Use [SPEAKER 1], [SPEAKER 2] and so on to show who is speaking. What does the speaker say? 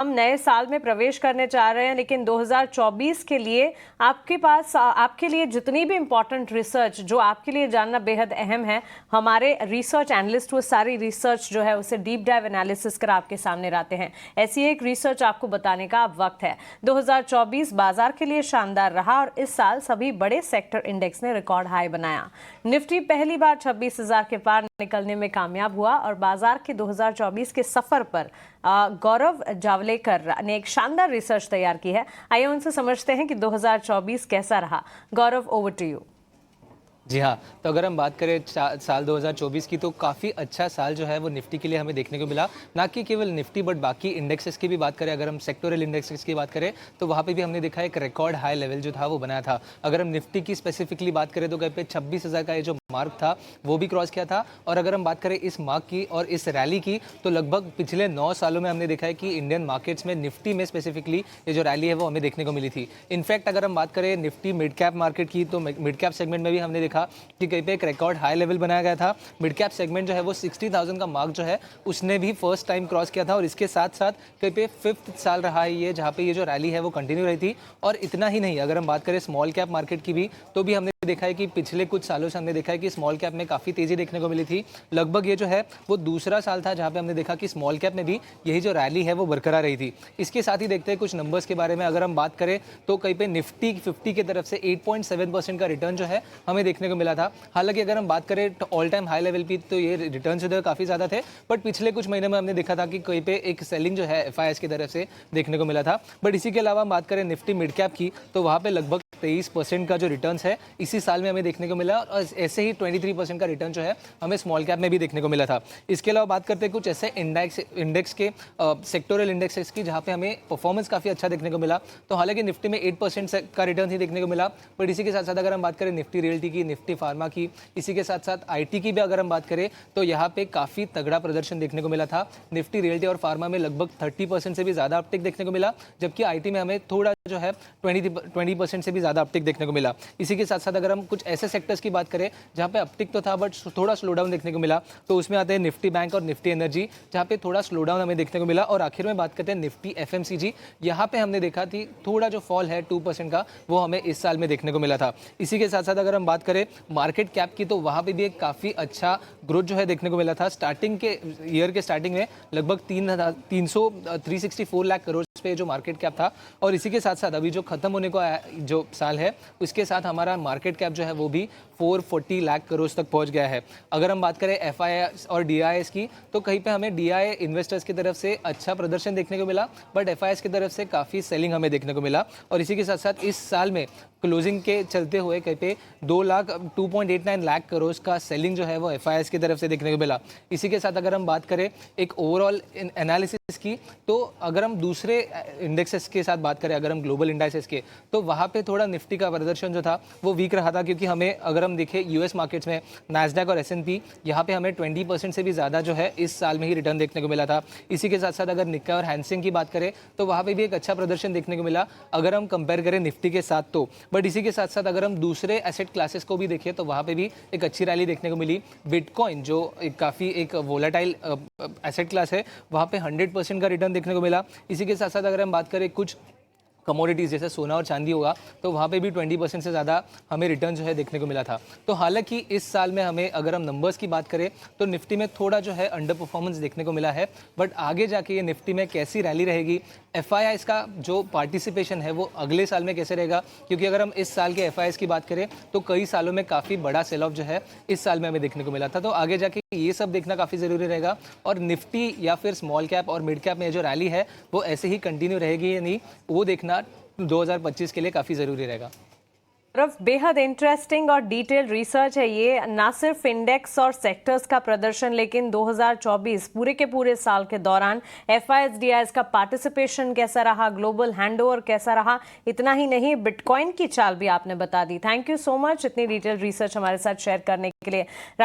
[SPEAKER 1] हम नए साल में प्रवेश करने जा रहे हैं, लेकिन 2024 के लिए आपके पास आपके लिए जितनी भी इम्पोर्टेंट रिसर्च जो आपके लिए जानना बेहद अहम है, हमारे रिसर्च एनालिस्ट वो सारी रिसर्च जो है उसे डीप डाइव एनालिसिस कर आपके सामने लाते हैं। ऐसी एक रिसर्च आपको बताने का अब वक्त है। 2024 बाजार के लिए शानदार रहा और इस साल सभी बड़े सेक्टर इंडेक्स ने रिकॉर्ड हाई बनाया। निफ्टी पहली बार 26,000 के पार निकलने में कामयाब हुआ और बाजार के 2024 के सफर पर गौरव जावलेकर ने एक शानदार रिसर्च तैयार की है। आइए उनसे समझते हैं कि 2024 कैसा रहा। गौरव, ओवर टू यू।
[SPEAKER 2] जी हाँ, तो अगर हम बात करें साल 2024 की, तो काफ़ी अच्छा साल जो है वो निफ्टी के लिए हमें देखने को मिला। ना कि केवल निफ्टी बट बाकी इंडेक्सेस की भी बात करें, अगर हम सेक्टोरल इंडेक्सेस की बात करें तो वहाँ पे भी हमने देखा एक रिकॉर्ड हाई लेवल जो था वो बनाया था। अगर हम निफ्टी की स्पेसिफिकली बात करें तो कहीं पे 26,000 का ये जो मार्क था वो भी क्रॉस किया था। और अगर हम बात करें इस मार्क की और इस रैली की, तो लगभग पिछले 9 सालों में हमने देखा है कि इंडियन मार्केट्स में निफ्टी में स्पेसिफिकली ये जो रैली है वो हमें देखने को मिली थी। इनफैक्ट अगर हम बात करें निफ्टी मिड कैप मार्केट की, तो मिड कैप सेगमेंट में भी हमने देखा कि कहीं पे एक रिकॉर्ड हाई लेवल बनाया गया था। मिड कैप सेगमेंट जो है वो 60,000 का मार्क जो है उसने भी फर्स्ट टाइम क्रॉस किया था। और इसके साथ साथ कहीं पे 5th साल रहा है ये जहाँ पे ये जो रैली है वो कंटिन्यू रही थी। और इतना ही नहीं, अगर हम बात करें स्मॉल कैप मार्केट की भी, तो भी हमने देखा है कि पिछले कुछ सालों से हमने देखा है कि स्मॉल कैप में काफ़ी तेज़ी देखने को मिली थी। लगभग ये जो है वो दूसरा साल था जहाँ पे हमने देखा कि स्मॉल कैप में भी यही जो रैली है वो बरकरार रही थी। इसके साथ ही देखते हैं कुछ नंबर्स के बारे में। अगर हम बात करें तो कहीं पे निफ्टी 50 की तरफ से 8.7% का रिटर्न जो है हमें देखने को मिला था। हालांकि अगर हम बात करें ऑल टाइम हाई लेवल पे, तो ये रिटर्न जो है काफ़ी ज़्यादा थे। बट पिछले कुछ महीने में हमने देखा था कि कहीं पे एक सेलिंग जो है FIS की तरफ से देखने को मिला था। बट इसी के अलावा हम बात करें निफ्टी मिड कैप की, तो वहाँ पे लगभग 23% का जो रिटर्न है इसी साल में हमें देखने को मिला। और ऐसे ही 23% का रिटर्न जो है हमें स्मॉल कैप में भी देखने को मिला था। इसके अलावा बात करते हैं कुछ ऐसे इंडेक्स के सेक्टोरल इंडेक्सेस की जहाँ पे हमें परफॉर्मेंस काफ़ी अच्छा देखने को मिला। तो हालांकि निफ्टी में 8% का रिटर्न ही देखने को मिला। बट इसी के साथ साथ अगर हम बात करें निफ्टी रियल्टी की, निफ्टी फार्मा की, इसी के साथ साथ IT की भी अगर हम बात करें, तो यहाँ पे काफ़ी तगड़ा प्रदर्शन देखने को मिला था। निफ्टी रियल्टी और फार्मा में लगभग 30% से भी ज़्यादा अपटिक देखने को मिला, जबकि IT में हमें थोड़ा जो है 20% से भी ज़्यादा अपटिक देखने को मिला। इसी के साथ साथ अगर हम कुछ ऐसे सेक्टर्स की बात करें जहाँ पे अपटिक तो था बट थोड़ा स्लो डाउन देखने को मिला, तो उसमें आते हैं निफ्टी बैंक और निफ्टी एनर्जी, जहाँ पे थोड़ा स्लो डाउन हमें देखने को मिला। और आखिर में बात करते हैं निफ्टी FMCG, यहाँ पे हमने देखा थी थोड़ा जो फॉल है 2% का वो हमें इस साल में देखने को मिला था। इसी के साथ साथ अगर हम बात करें मार्केट कैप की, तो वहाँ पे भी एक काफ़ी अच्छा ग्रोथ जो है देखने को मिला था। स्टार्टिंग के ईयर के स्टार्टिंग में लगभग 364 लाख करोड़ पे जो मार्केट कैप था। और इसी के साथ साथ अभी जो खत्म होने को जो साल है उसके साथ हमारा मार्केट कैप जो है वो भी 440 लाख करोड़ तक पहुंच गया है। अगर हम बात करें FIS और DIS की, तो कहीं पे हमें DI इन्वेस्टर्स की तरफ से अच्छा प्रदर्शन देखने को मिला, बट FIS की तरफ से काफ़ी सेलिंग हमें देखने को मिला। और इसी के साथ साथ इस साल में क्लोजिंग के चलते हुए कहीं पे 2.89 लाख करोड़ का सेलिंग जो है वो FIS की तरफ से देखने को मिला। इसी के साथ अगर हम बात करें एक ओवरऑल एनालिसिस की, तो अगर हम दूसरे इंडेक्सेस के साथ बात करें, अगर हम ग्लोबल इंडाइसेस के, तो वहाँ पे थोड़ा निफ्टी का प्रदर्शन जो था वो वीक रहा था। क्योंकि हमें अगर हम देखें US मार्केट्स में नैस्डैक और S&P, यहाँ पे हमें 20% से भी ज़्यादा जो है इस साल में ही रिटर्न देखने को मिला था। इसी के साथ साथ अगर निक्का और हैंसेंग की बात करें, तो वहाँ पे भी एक अच्छा प्रदर्शन देखने को मिला अगर हम कंपेयर करें निफ्टी के साथ तो। बट इसी के साथ साथ अगर हम दूसरे एसेट क्लासेस को भी देखें, तो वहाँ पे भी एक अच्छी रैली देखने को मिली। बिटकॉइन जो काफ़ी एक वोलेटाइल एसेट क्लास है, वहाँ पे 100% का रिटर्न देखने को मिला। इसी के साथ साथ अगर हम बात करें कुछ कमोडिटीज़ जैसे सोना और चांदी होगा, तो वहाँ पे भी 20% से ज़्यादा हमें रिटर्न जो है देखने को मिला था। तो हालांकि इस साल में हमें अगर हम नंबर्स की बात करें, तो निफ्टी में थोड़ा जो है अंडर परफॉर्मेंस देखने को मिला है। बट आगे जाके ये निफ्टी में कैसी रैली रहेगी, FIS का जो पार्टिसिपेशन है वो अगले साल में कैसे रहेगा, क्योंकि अगर हम इस साल के FIS की बात करें तो कई सालों में काफ़ी बड़ा सेल ऑफ जो है इस साल में हमें देखने को मिला था। तो आगे जाके ये सब देखना काफ़ी ज़रूरी रहेगा। और निफ्टी या फिर स्मॉल कैप और मिड कैप में जो रैली है वो ऐसे ही कंटिन्यू रहेगी या नहीं, वो देखना 2025 के लिए काफ़ी ज़रूरी रहेगा।
[SPEAKER 1] बेहद इंटरेस्टिंग और डिटेल रिसर्च है ये, ना सिर्फ इंडेक्स और सेक्टर्स का प्रदर्शन, लेकिन 2024 पूरे के पूरे साल के दौरान FIS DIS का पार्टिसिपेशन कैसा रहा, ग्लोबल हैंडओवर कैसा रहा, इतना ही नहीं बिटकॉइन की चाल भी आपने बता दी। थैंक यू सो मच इतनी डिटेल रिसर्च हमारे साथ शेयर करने के लिए।